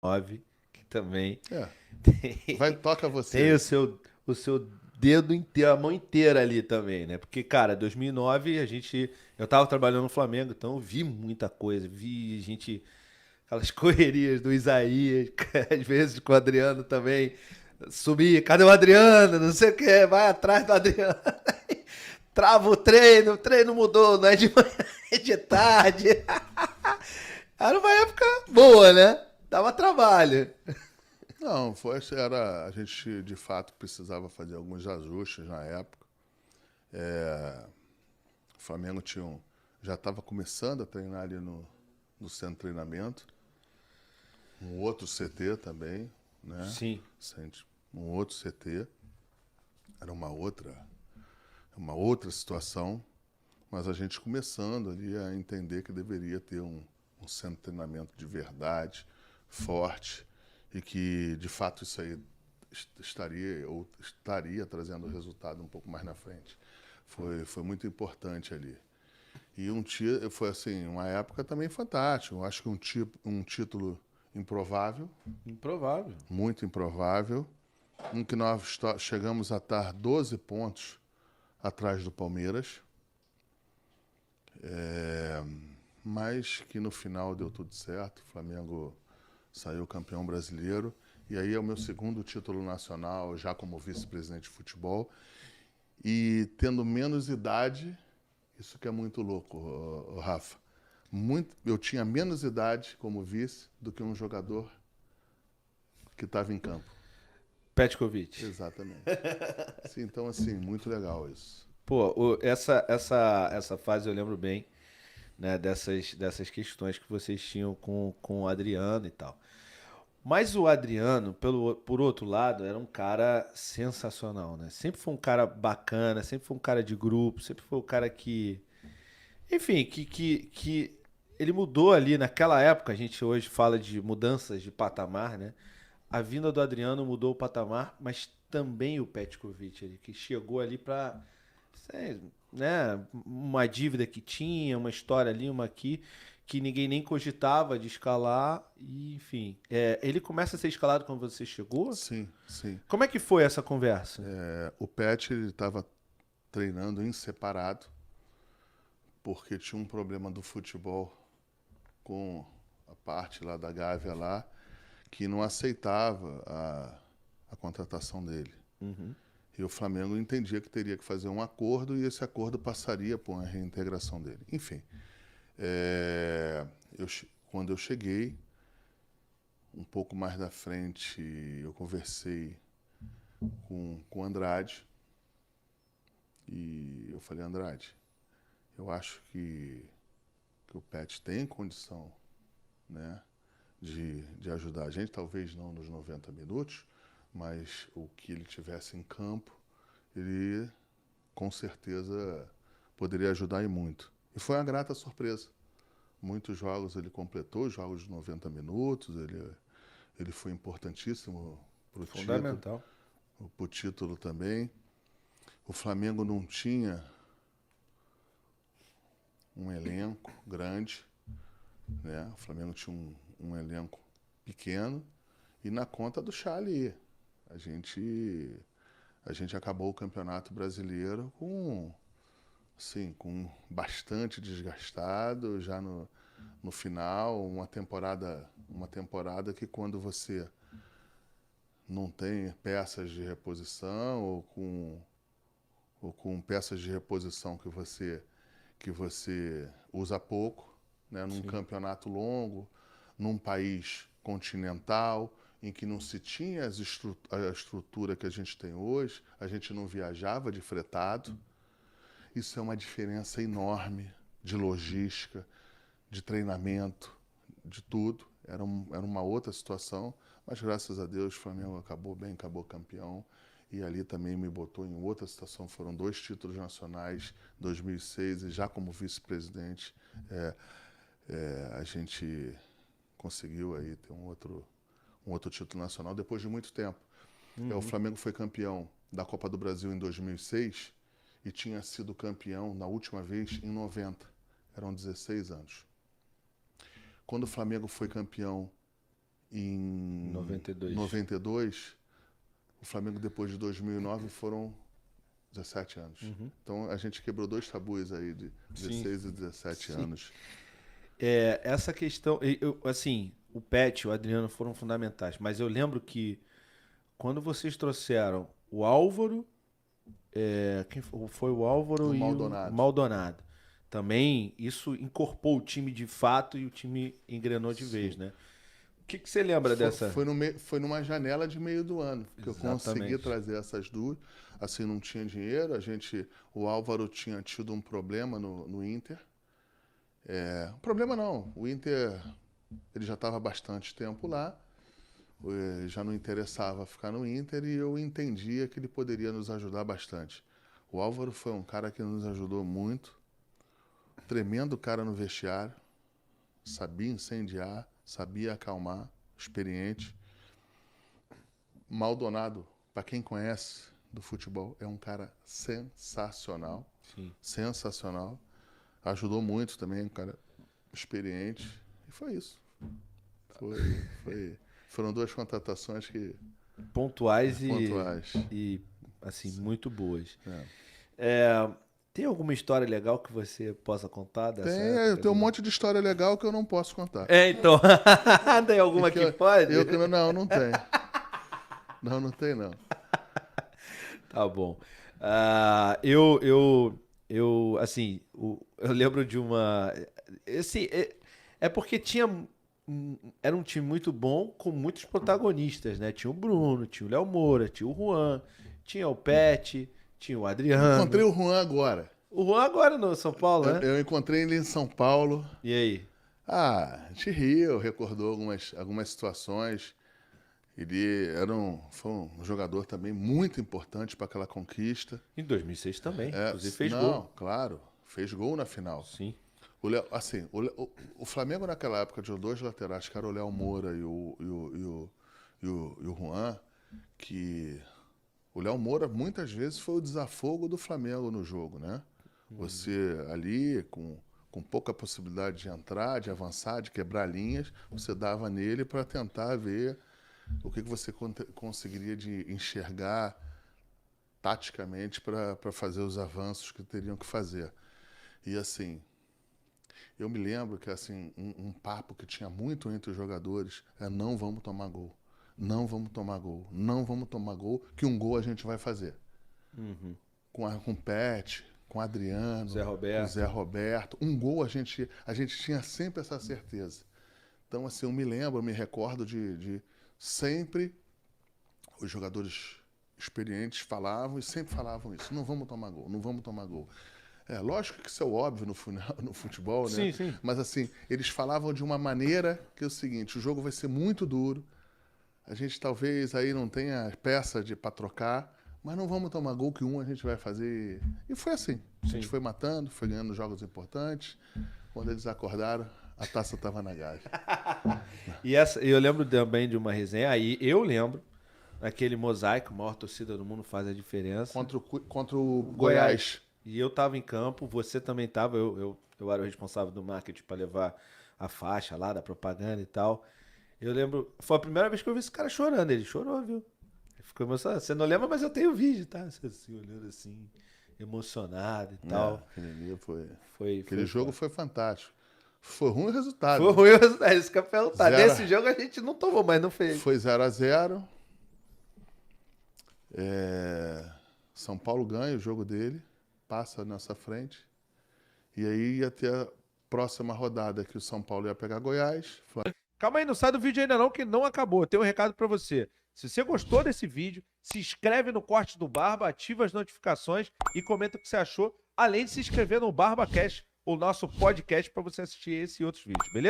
9, que também É, tem, toca você tem aí. o seu dedo inteiro, a mão inteira ali também, né? Porque, cara, 2009 eu tava trabalhando no Flamengo, então eu vi muita coisa, vi gente, aquelas correrias do Isaías, às vezes com o Adriano também, subir, cadê o Adriano? Não sei o que, vai atrás do Adriano. Trava o treino mudou, não é de manhã, é de tarde. Era uma época boa, né? Dava trabalho. Não, a gente de fato precisava fazer alguns ajustes na época. O Flamengo já estava começando a treinar ali no centro de treinamento, um outro CT também, né? Sim. Um outro CT, era uma outra situação, mas a gente começando ali a entender que deveria ter um centro de treinamento de verdade, forte, e que de fato isso aí estaria trazendo resultado um pouco mais na frente. Foi muito importante ali. E foi assim, uma época também fantástica. Eu acho que um título improvável, Improvável. muito improvável, em que nós chegamos a estar 12 pontos atrás do Palmeiras, é, mas que no final deu tudo certo. O Flamengo saiu campeão brasileiro. E aí é o meu segundo título nacional, já como vice-presidente de futebol. E tendo menos idade, isso que é muito louco, Rafa. Eu tinha menos idade como vice do que um jogador que estava em campo. Petkovic. Exatamente. Sim, então, assim, muito legal isso. Pô, essa fase eu lembro bem, né, dessas questões que vocês tinham com o Adriano e tal. Mas o Adriano, por outro lado, era um cara sensacional, né? Sempre foi um cara bacana, sempre foi um cara de grupo, sempre foi um cara que. Enfim, que ele mudou ali naquela época. A gente hoje fala de mudanças de patamar, né? A vinda do Adriano mudou o patamar, mas também o Petkovic, ele que chegou ali para, né, uma dívida que tinha, uma história ali, uma aqui, que ninguém nem cogitava de escalar, e enfim. Ele começa a ser escalado quando você chegou? Sim, sim. Como é que foi essa conversa? O Pet ele estava treinando em separado, porque tinha um problema do futebol com a parte lá da Gávea lá, que não aceitava a contratação dele. Uhum. E o Flamengo entendia que teria que fazer um acordo e esse acordo passaria por uma reintegração dele. Enfim, quando eu cheguei, um pouco mais da frente, eu conversei com o Andrade e eu falei, Andrade, eu acho que o Pet tem condição, né, de ajudar a gente, talvez não nos 90 minutos, mas o que ele tivesse em campo, ele com certeza poderia ajudar e muito. E foi uma grata surpresa. Muitos jogos ele completou, jogos de 90 minutos, ele foi importantíssimo Fundamental. para o título também. O Flamengo não tinha um elenco grande, né? O Flamengo tinha um elenco pequeno e na conta do Charlie. A gente, a gente acabou o Campeonato Brasileiro com bastante desgastado, já no final, uma temporada que quando você não tem peças de reposição ou com peças de reposição que você usa pouco, né, num Sim. campeonato longo, num país continental, em que não se tinha a estrutura que a gente tem hoje, a gente não viajava de fretado. Isso é uma diferença enorme de logística, de treinamento, de tudo. Era uma outra situação, mas graças a Deus o Flamengo acabou bem, acabou campeão. E ali também me botou em outra situação. Foram 2 títulos nacionais, 2006, e já como vice-presidente, é, a gente conseguiu aí ter um outro título nacional depois de muito tempo. O Uhum. Flamengo foi campeão da Copa do Brasil em 2006 e tinha sido campeão na última vez em 90. Eram 16 anos. Quando o Flamengo foi campeão em 92, o Flamengo depois de 2009 foram 17 anos. Então a gente quebrou 2 tabus aí de 16 e 17 anos. Essa questão, assim, o Pet e o Adriano foram fundamentais, mas eu lembro que quando vocês trouxeram o Álvaro, foi o Álvaro e Maldonado. o Maldonado. Também isso incorporou o time de fato e o time engrenou de vez, né? O que você lembra dessa? Foi numa janela de meio do ano que eu consegui Exatamente. trazer essas duas. Assim, não tinha dinheiro. O Álvaro tinha tido um problema no Inter. Problema não. O Inter, ele já estava há bastante tempo lá. Já não interessava ficar no Inter e eu entendia que ele poderia nos ajudar bastante. O Álvaro foi um cara que nos ajudou muito. Tremendo cara no vestiário. Sabia incendiar, sabia acalmar, experiente. Maldonado, para quem conhece do futebol, é um cara sensacional. Sim. Sensacional. Ajudou muito também, um cara experiente. E foi isso. Foram 2 contratações que... Pontuais pontuais. E assim, muito boas. É. Tem alguma história legal que você possa contar dessa época? Tem um monte de história legal que eu não posso contar. Então. Tem alguma que pode? Não tem. Não tem, não. Tá bom. Assim, eu lembro de uma... Assim, porque era um time muito bom com muitos protagonistas, né? Tinha o Bruno, tinha o Léo Moura, tinha o Juan, tinha o Pet, tinha o Adriano. Encontrei o Juan agora. O Juan agora no São Paulo, né? Eu encontrei ele em São Paulo. E aí? A gente riu, recordou algumas situações. Ele foi um jogador também muito importante para aquela conquista. Em 2006 também, inclusive fez gol. Não, claro, fez gol na final. Sim. O Flamengo naquela época tinha 2 laterais, que era o Léo Moura e o Juan, que o Léo Moura muitas vezes foi o desafogo do Flamengo no jogo, né? Você ali, com pouca possibilidade de entrar, de avançar, de quebrar linhas, você dava nele para tentar ver o que você conseguiria de enxergar taticamente para fazer os avanços que teriam que fazer. E assim, eu me lembro que assim, um papo que tinha muito entre os jogadores é: não vamos tomar gol, não vamos tomar gol, não vamos tomar gol, que um gol a gente vai fazer. Com o Pet, com o Adriano, com o Zé Roberto. Um gol a gente tinha sempre essa certeza. Então, assim, eu me recordo de sempre os jogadores experientes falavam e sempre falavam isso: não vamos tomar gol, não vamos tomar gol. Lógico que isso é óbvio no futebol, né? Sim, sim. Mas assim, eles falavam de uma maneira que é o seguinte: o jogo vai ser muito duro, a gente talvez aí não tenha peça para trocar, mas não vamos tomar gol, que a gente vai fazer. E foi assim. A gente foi matando, foi ganhando jogos importantes. Quando eles acordaram, a taça estava na gávea. E eu lembro também de uma resenha, aí eu lembro, naquele mosaico, a maior torcida do mundo faz a diferença. Contra o Goiás. E eu tava em campo, você também tava, eu era o responsável do marketing para levar a faixa lá da propaganda e tal. Eu lembro, foi a primeira vez que eu vi esse cara chorando, ele chorou, viu? Ele ficou emocionado. Você não lembra, mas eu tenho vídeo, tá? Você assim, olhando assim, emocionado e tal. Aquele jogo foi fantástico. Foi ruim o resultado. Foi ruim o resultado, isso que eu ia perguntar. Nesse jogo a gente não tomou, mas não fez. Foi 0-0. São Paulo ganha o jogo dele, passa na nossa frente. E aí ia ter a próxima rodada, que o São Paulo ia pegar Goiás. Calma aí, não sai do vídeo ainda não, que não acabou. Tem um recado pra você. Se você gostou desse vídeo, se inscreve no Corte do Barba, ativa as notificações e comenta o que você achou, além de se inscrever no BarbaCast, o nosso podcast, para você assistir esse e outros vídeos, beleza?